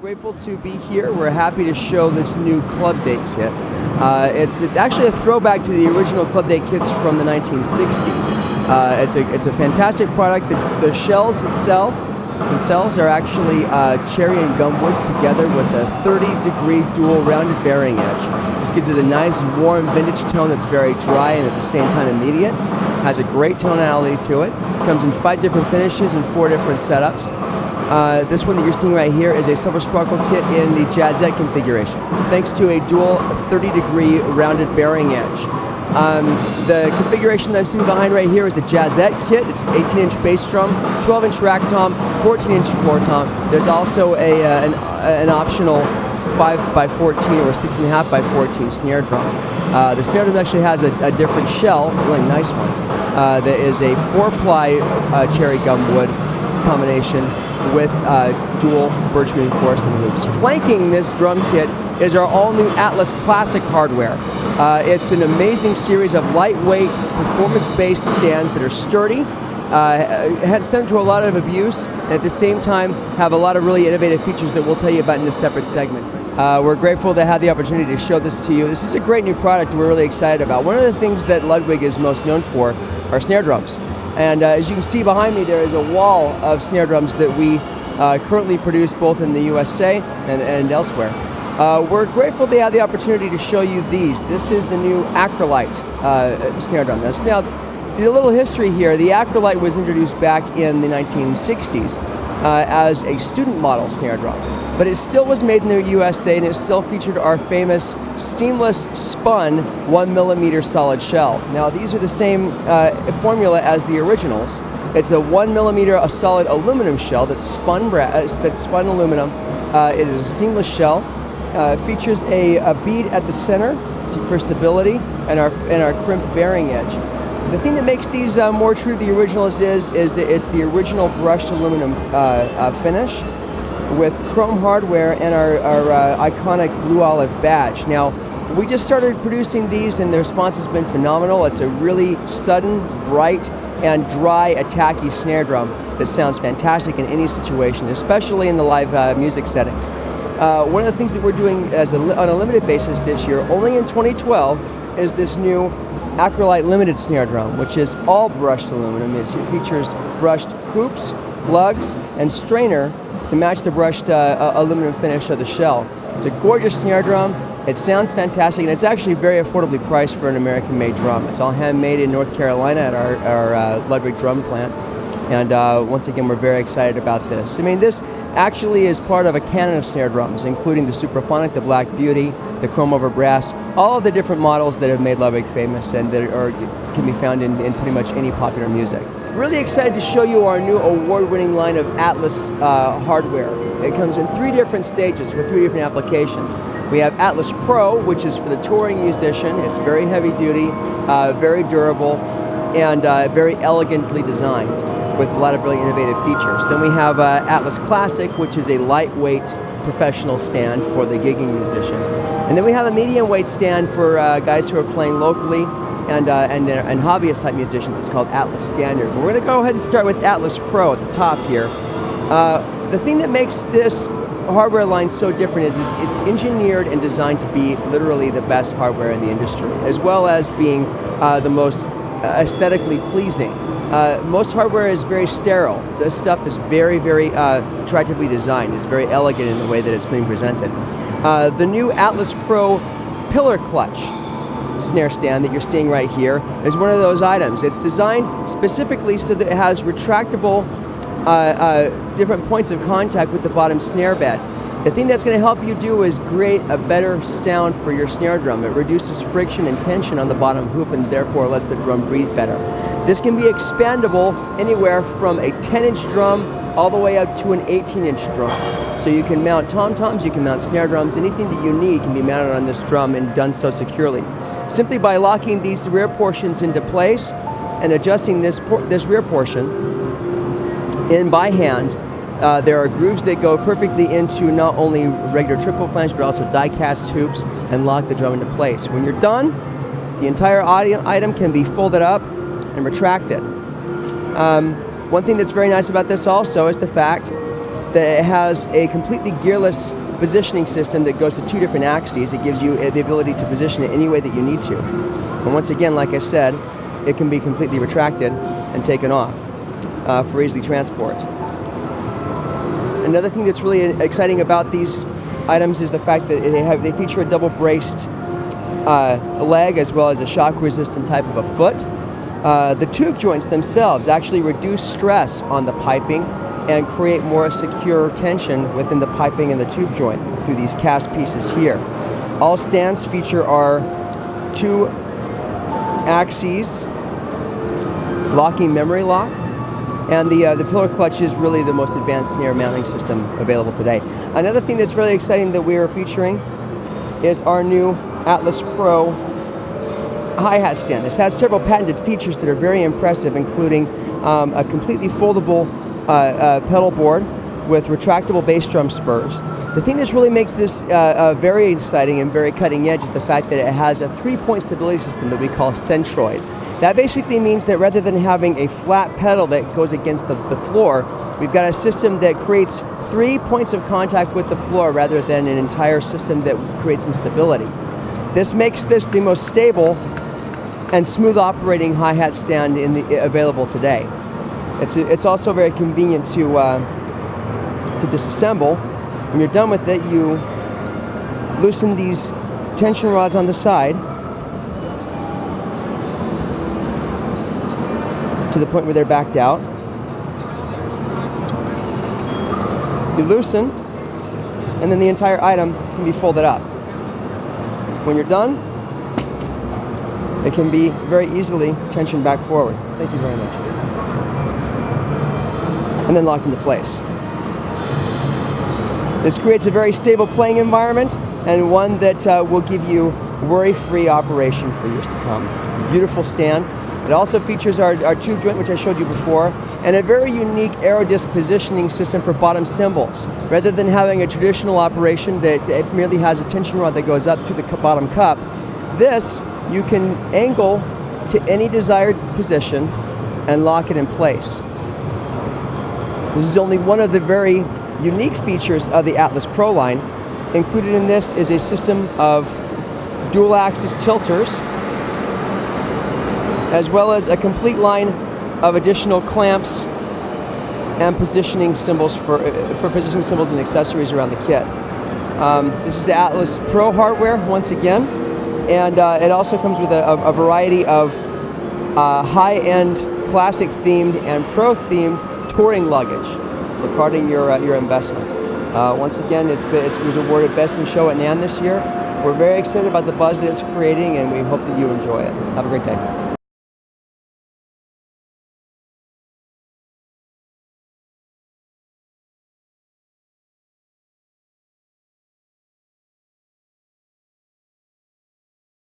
grateful to be here. We're happy to show this new Club Date kit. It's actually a throwback to the original Club Date kits from the 1960s. It's a fantastic product. The shells themselves are actually cherry and gum woods together with a 30-degree dual rounded bearing edge. This gives it a nice warm vintage tone that's very dry and at the same time immediate. Has a great tonality to it. Comes in 5 different finishes and 4 different setups. This one that you're seeing right here is a Silver Sparkle kit in the Jazzette configuration, thanks to a dual 30-degree rounded bearing edge. The configuration that I'm seeing behind right here is the Jazzette kit. It's an 18-inch bass drum, 12-inch rack tom, 14-inch floor tom. There's also an optional 5x14 or 6.5x14 snare drum. The snare drum actually has a different shell, a really nice one, that is a 4-ply cherry gum wood combination with dual birch reinforcement loops. Flanking this drum kit is our all-new Atlas Classic hardware. It's an amazing series of lightweight, performance-based stands that are sturdy, stem to a lot of abuse, and at the same time have a lot of really innovative features that we'll tell you about in a separate segment. We're grateful to have the opportunity to show this to you. This is a great new product we're really excited about. One of the things that Ludwig is most known for are snare drums. And as you can see behind me, there is a wall of snare drums that we currently produce both in the USA and elsewhere. We're grateful to have the opportunity to show you these. This is the new Acrolite snare drum. Now, to a little history here, the Acrolite was introduced back in the 1960s as a student model snare drum. But it still was made in the USA, and it still featured our famous seamless spun 1mm solid shell. Now, these are the same formula as the originals. It's a 1mm solid aluminum shell that's spun aluminum. It is a seamless shell. Features a bead at the center for stability and our crimped bearing edge. The thing that makes these more true to the originals is that it's the original brushed aluminum finish with chrome hardware and our iconic blue olive badge. Now, we just started producing these and the response has been phenomenal. It's a really sudden, bright, and dry, attacky snare drum that sounds fantastic in any situation, especially in the live music settings. One of the things that we're doing on a limited basis this year, only in 2012, is this new Acrolite Limited snare drum, which is all brushed aluminum. It features brushed hoops, lugs, and strainer to match the brushed aluminum finish of the shell. It's a gorgeous snare drum. It sounds fantastic, and it's actually very affordably priced for an American-made drum. It's all handmade in North Carolina at our Ludwig drum plant. And once again, we're very excited about this. I mean, this actually is part of a canon of snare drums, including the Supraphonic, the Black Beauty, the Chrome Over Brass, all of the different models that have made Ludwig famous and that can be found in pretty much any popular music. Really excited to show you our new award-winning line of Atlas hardware. It comes in 3 different stages with 3 different applications. We have Atlas Pro, which is for the touring musician. It's very heavy duty, very durable, and very elegantly designed with a lot of really innovative features. Then we have Atlas Classic, which is a lightweight professional stand for the gigging musician. And then we have a medium weight stand for guys who are playing locally and hobbyist type musicians. It's called Atlas Standard. But we're going to go ahead and start with Atlas Pro at the top here. The thing that makes this hardware line so different is it's engineered and designed to be literally the best hardware in the industry, as well as being the most aesthetically pleasing. Most hardware is very sterile. This stuff is very, very attractively designed. It's very elegant in the way that it's being presented. The new Atlas Pro pillar clutch snare stand that you're seeing right here is one of those items. It's designed specifically so that it has retractable different points of contact with the bottom snare bed. The thing that's going to help you do is create a better sound for your snare drum. It reduces friction and tension on the bottom hoop and therefore lets the drum breathe better. This can be expandable anywhere from a 10-inch drum all the way up to an 18-inch drum. So you can mount tom-toms, you can mount snare drums, anything that you need can be mounted on this drum and done so securely. Simply by locking these rear portions into place and adjusting this rear portion in by hand, there are grooves that go perfectly into not only regular triple flange but also die-cast hoops and lock the drum into place. When you're done, the entire item can be folded up and retracted. One thing that's very nice about this also is the fact that it has a completely gearless positioning system that goes to 2 different axes. It gives you the ability to position it any way that you need to. And once again, like I said, it can be completely retracted and taken off for easy transport. Another thing that's really exciting about these items is the fact that they feature a double braced leg as well as a shock resistant type of a foot. The tube joints themselves actually reduce stress on the piping and create more secure tension within the piping and the tube joint through these cast pieces here. All stands feature our 2 axes locking memory lock, and the pillar clutch is really the most advanced snare mounting system available today. Another thing that's really exciting that we are featuring is our new Atlas Pro hi-hat stand. This has several patented features that are very impressive, including a completely foldable pedal board with retractable bass drum spurs. The thing that really makes this very exciting and very cutting edge is the fact that it has a 3-point stability system that we call centroid. That basically means that rather than having a flat pedal that goes against the floor, we've got a system that creates 3 points of contact with the floor rather than an entire system that creates instability. This makes this the most stable and smooth operating hi-hat stand available today. It's also very convenient to disassemble. When you're done with it, you loosen these tension rods on the side to the point where they're backed out. You loosen, and then the entire item can be folded up. When you're done, it can be very easily tensioned back forward. Thank you very much. And then locked into place. This creates a very stable playing environment and one that will give you worry-free operation for years to come. Beautiful stand. It also features our tube joint, which I showed you before, and a very unique aerodisc positioning system for bottom cymbals. Rather than having a traditional operation that it merely has a tension rod that goes up to the bottom cup, this you can angle to any desired position and lock it in place. This is only one of the very unique features of the Atlas Pro line. Included in this is a system of dual axis tilters, as well as a complete line of additional clamps and positioning cymbals for positioning cymbals and accessories around the kit. This is the Atlas Pro hardware once again, and it also comes with a variety of high-end classic themed and pro themed touring luggage regarding your investment. Once again, it was awarded Best in Show at NAMM this year. We're very excited about the buzz that it's creating, and we hope that you enjoy it. Have a great day.